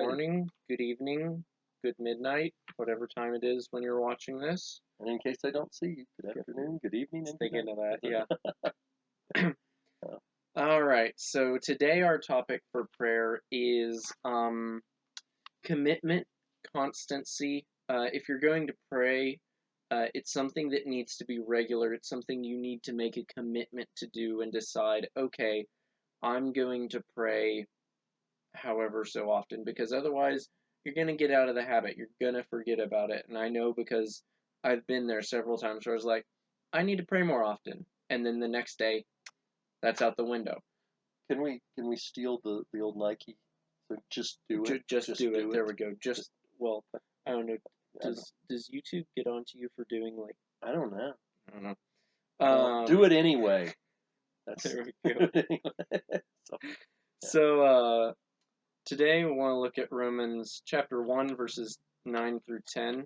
morning, good evening, good midnight, whatever time it is when you're watching this. And in case I don't see you, good afternoon, good evening, and good Thinking of that, night. yeah. All right, so today our topic for prayer is commitment, constancy. If you're going to pray, it's something that needs to be regular. It's something you need to make a commitment to do and decide, okay, I'm going to pray however so often, because otherwise you're going to get out of the habit. You're going to forget about it. And I know because I've been there several times where I was like, I need to pray more often. And then the next day, that's out the window. Can we steal the old Nike? So just do it. Just do it. There we go. Well, I don't know. Does YouTube get onto you for doing like? I don't know. I don't know. Well, do it anyway. There we go. So today we want to look at Romans chapter 1 verses 9 through 10.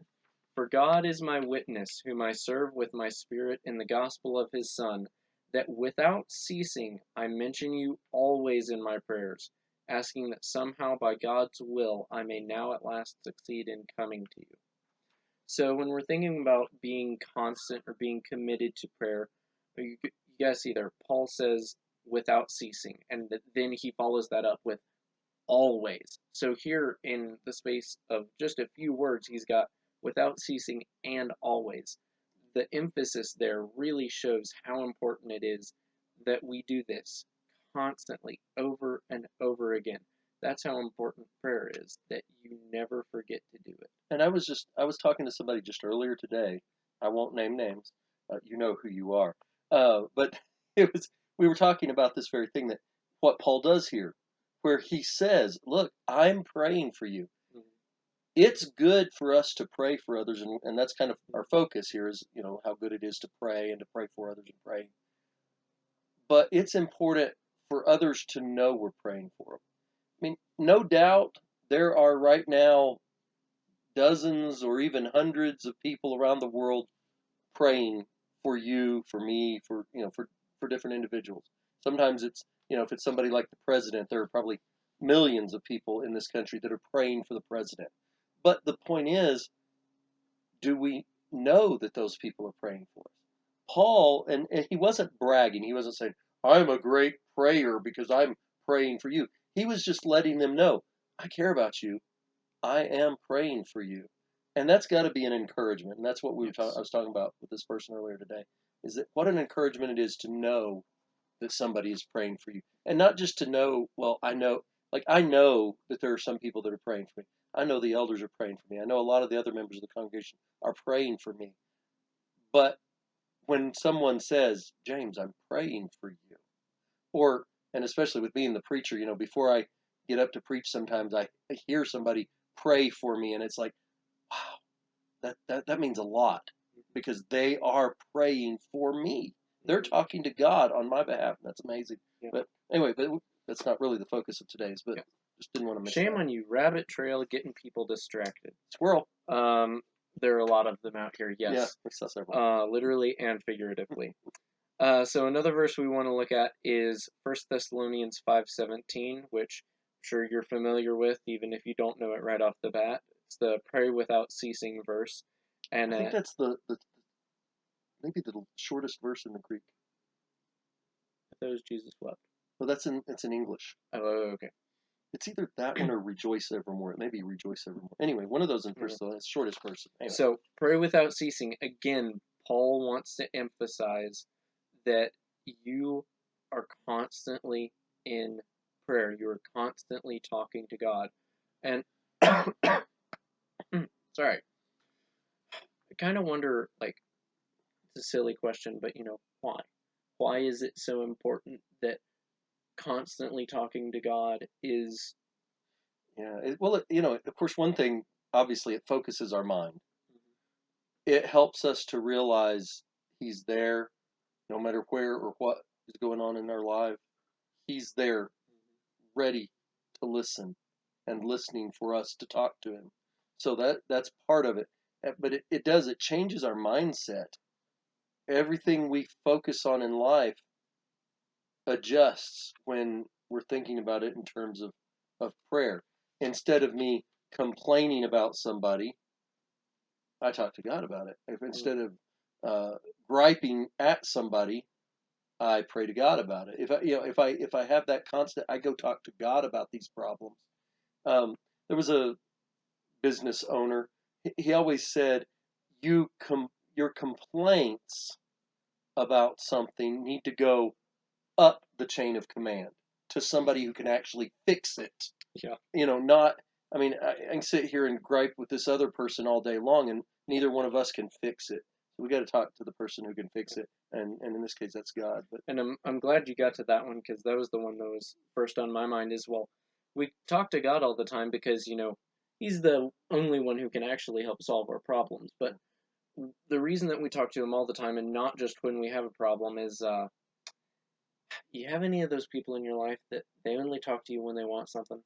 For God is my witness, whom I serve with my spirit in the gospel of his Son, that without ceasing I mention you always in my prayers, asking that somehow by God's will I may now at last succeed in coming to you. So when we're thinking about being constant or being committed to prayer, you guys see there, Paul says without ceasing, and then he follows that up with always. So here in the space of just a few words, he's got without ceasing and always. The emphasis there really shows how important it is that we do this constantly, over and over again. That's how important prayer is, that you never forget to do it. And I was talking to somebody just earlier today. I won't name names. You know who you are. But we were talking about this very thing, that what Paul does here, where he says, look, I'm praying for you. It's good for us to pray for others, and that's kind of our focus here, is how good it is to pray and to pray for others and pray. But it's important for others to know we're praying for them. I mean, no doubt there are right now dozens or even hundreds of people around the world praying for you, for me, for different individuals. Sometimes it's, if it's somebody like the president, there are probably millions of people in this country that are praying for the president. But the point is, do we know that those people are praying for us? Paul, and he wasn't bragging. He wasn't saying, I'm a great prayer because I'm praying for you. He was just letting them know, I care about you. I am praying for you. And that's got to be an encouragement. And that's what I was talking about with this person earlier today, is that what an encouragement it is to know that somebody is praying for you. And not just to know, well, I know that there are some people that are praying for me. I know the elders are praying for me. I know a lot of the other members of the congregation are praying for me. But when someone says, James, I'm praying for you, and especially with being the preacher, before I get up to preach, sometimes I hear somebody pray for me, and it's like, wow, that means a lot, because they are praying for me. They're talking to God on my behalf. That's amazing. Yeah. But anyway, that's not really the focus of today's, but just didn't want to miss Shame that. on you, rabbit trail, getting people distracted. Squirrel. There are a lot of them out here, yes. Yeah, we saw several. Literally and figuratively. So another verse we want to look at is 1 Thessalonians 5:17, which I'm sure you're familiar with, even if you don't know it right off the bat. It's the pray without ceasing verse. And I think that's maybe the shortest verse in the Greek. I thought it was Jesus wept. Well, it's in English. Oh, okay. It's either that one or rejoice evermore. It may be rejoice evermore. Anyway, one of those in verse, though. It's shortest verse. Anyway. So pray without ceasing. Again, Paul wants to emphasize that you are constantly in prayer. You are constantly talking to God. And sorry. I kind of wonder, like, it's a silly question, but why? Why is it so important that constantly talking to God is? Yeah, of course, one thing, obviously, it focuses our mind. It helps us to realize He's there, no matter where or what is going on in our life. He's there, ready to listen and listening for us to talk to Him. So that's part of it. But it changes our mindset. Everything we focus on in life adjusts when we're thinking about it in terms of prayer. instead of me complaining about somebody, I talk to God about it. If instead of griping at somebody, I pray to God about it. If I have that constant, I go talk to God about these problems. There was a business owner. He always said, your complaints about something need to go up the chain of command to somebody who can actually fix it. Yeah. Not. I mean, I can sit here and gripe with this other person all day long, and neither one of us can fix it. So we got to talk to the person who can fix it, and in this case, that's God. But And I'm glad you got to that one, because that was the one that was first on my mind as well. We talk to God all the time because, He's the only one who can actually help solve our problems. But the reason that we talk to Him all the time, and not just when we have a problem, is you have any of those people in your life that they only talk to you when they want something?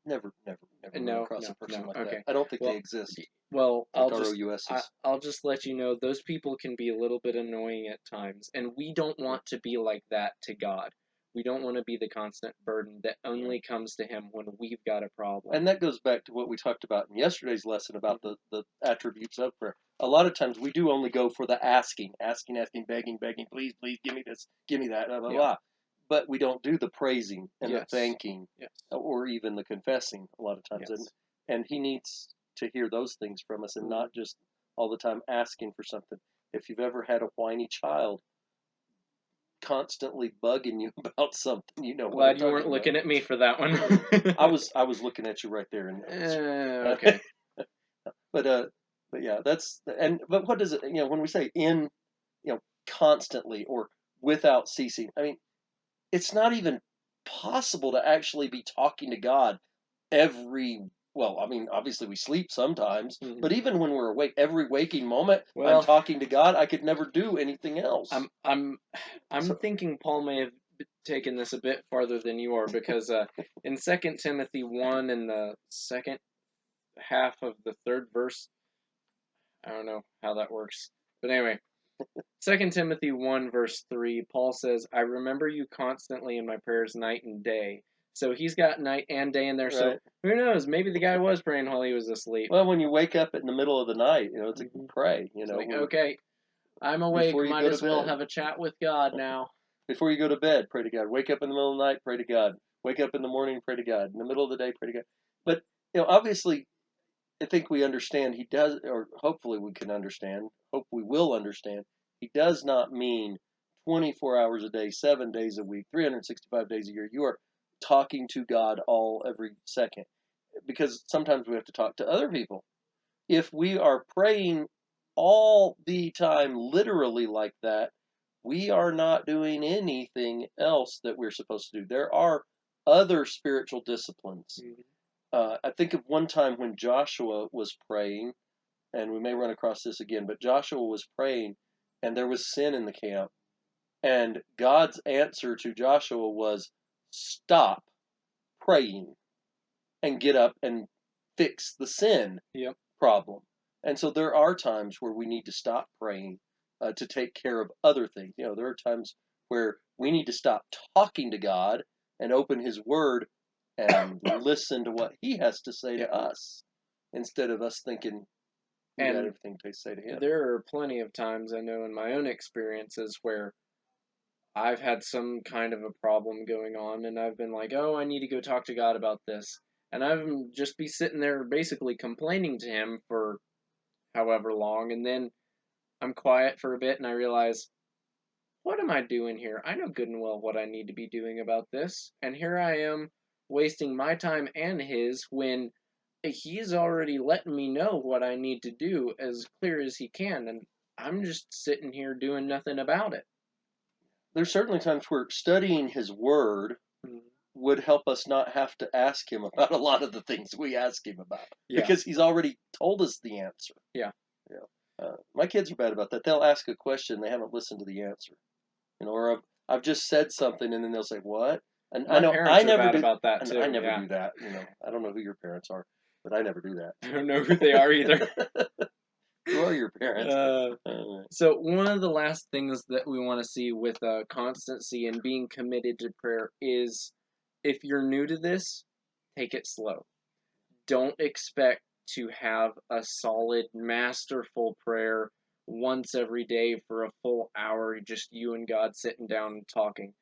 never run No, across no, a person no. like Okay. that. I don't think they Well, exist, well, like ROUSs. I'll just let you know those people can be a little bit annoying at times, and we don't want to be like that to God. We don't want to be the constant burden that only comes to Him when we've got a problem. And that goes back to what we talked about in yesterday's lesson about the attributes of prayer. A lot of times we do only go for the asking, begging, please, give me this, give me that, blah, blah, Yeah. blah. But we don't do the praising and the Yes. thanking, Yes. or even the confessing a lot of times. Yes. And He needs to hear those things from us, and not just all the time asking for something. If you've ever had a whiny child constantly bugging you about something, you know what I'm Glad you weren't talking looking about. at me for that one. I was looking at you right there, and Okay. but yeah, but what does it, when we say in, constantly or without ceasing? I mean, it's not even possible to actually be talking to God well, I mean, obviously we sleep sometimes, but even when we're awake, every waking moment, I'm Well, talking to God. I could never do anything else. I'm So- thinking Paul may have taken this a bit farther than you are, because in 2 Timothy 1, in the second half of the third verse, I don't know how that works, but anyway, 2 Timothy 1 verse 3, Paul says, "I remember you constantly in my prayers night and day." So he's got night and day in there. So Right. who knows? Maybe the guy was praying while he was asleep. Well, when you wake up in the middle of the night, it's a pray. It's like, okay, I'm awake. Before you Might go to as well bed. have a chat with God now. Before you go to bed, pray to God. Wake up in the middle of the night, pray to God. Wake up in the morning, pray to God. In the middle of the day, pray to God. But obviously, I think we understand He does, or hopefully we can understand. Hope we will understand. He does not mean 24 hours a day, 7 days a week, 365 days a year. You are talking to God every second, because sometimes we have to talk to other people. If we are praying all the time, literally like that, we are not doing anything else that we're supposed to do. There are other spiritual disciplines. I think of one time when Joshua was praying, and we may run across this again, but Joshua was praying, and there was sin in the camp. And God's answer to Joshua was, stop praying and get up and fix the sin problem. And so there are times where we need to stop praying to take care of other things. There are times where we need to stop talking to God and open His Word and listen to what He has to say to us, instead of us thinking we got everything to say to Him. There are plenty of times, I know in my own experiences, where I've had some kind of a problem going on, and I've been like, oh, I need to go talk to God about this. And I've just be sitting there basically complaining to Him for however long, and then I'm quiet for a bit, and I realize, what am I doing here? I know good and well what I need to be doing about this. And here I am wasting my time and His, when He's already letting me know what I need to do as clear as He can, and I'm just sitting here doing nothing about it. There's certainly times where studying His Word would help us not have to ask Him about a lot of the things we ask Him about, because He's already told us the answer. My kids are bad about that. They'll ask a question, they haven't listened to the answer, or I've just said something, and then they'll say, "What?" And My I know parents I are never bad do about that too. I never do that. I don't know who your parents are, but I never do that. I don't know who they are either. Who are your parents? So one of the last things that we want to see with constancy and being committed to prayer is, if you're new to this, take it slow. Don't expect to have a solid, masterful prayer once every day for a full hour, just you and God sitting down and talking.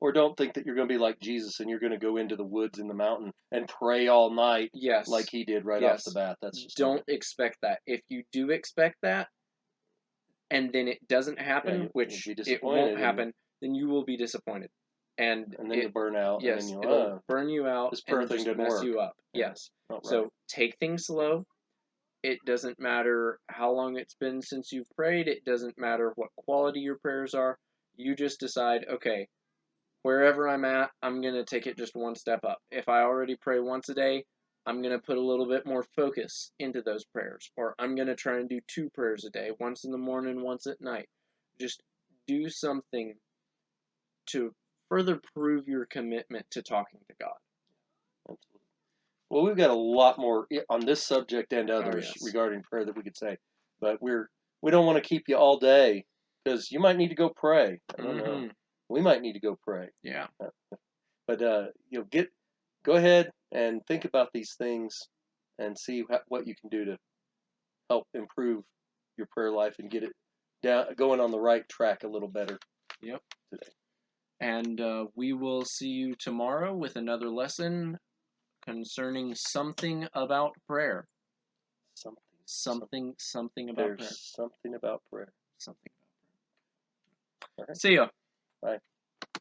Or don't think that you're going to be like Jesus and you're going to go into the woods in the mountain and pray all night Yes. like he did right off Yes. the bat. That's just Don't expect that. If you do expect that, and then it doesn't happen, which you'll be it disappointed won't happen, then you will be disappointed. And then you'll burn out. yes, and then it'll burn you out this and prayer it'll thing just didn't mess work. you up. Yeah, Yes. not So right. take things slow. It doesn't matter how long it's been since you've prayed. It doesn't matter what quality your prayers are. You just decide, okay, wherever I'm at, I'm going to take it just one step up. If I already pray once a day, I'm going to put a little bit more focus into those prayers. Or I'm going to try and do 2 prayers a day, once in the morning, once at night. Just do something to further prove your commitment to talking to God. Absolutely. Well, we've got a lot more on this subject and others yes. regarding prayer that we could say, but we don't want to keep you all day because you might need to go pray. I don't know. We might need to go pray. Yeah. But go ahead and think about these things and see what you can do to help improve your prayer life and get it going on the right track a little better. Yep. Today. And we will see you tomorrow with another lesson concerning something about prayer. Something about prayer. There's something about prayer. Something about prayer. All right. See ya. Bye.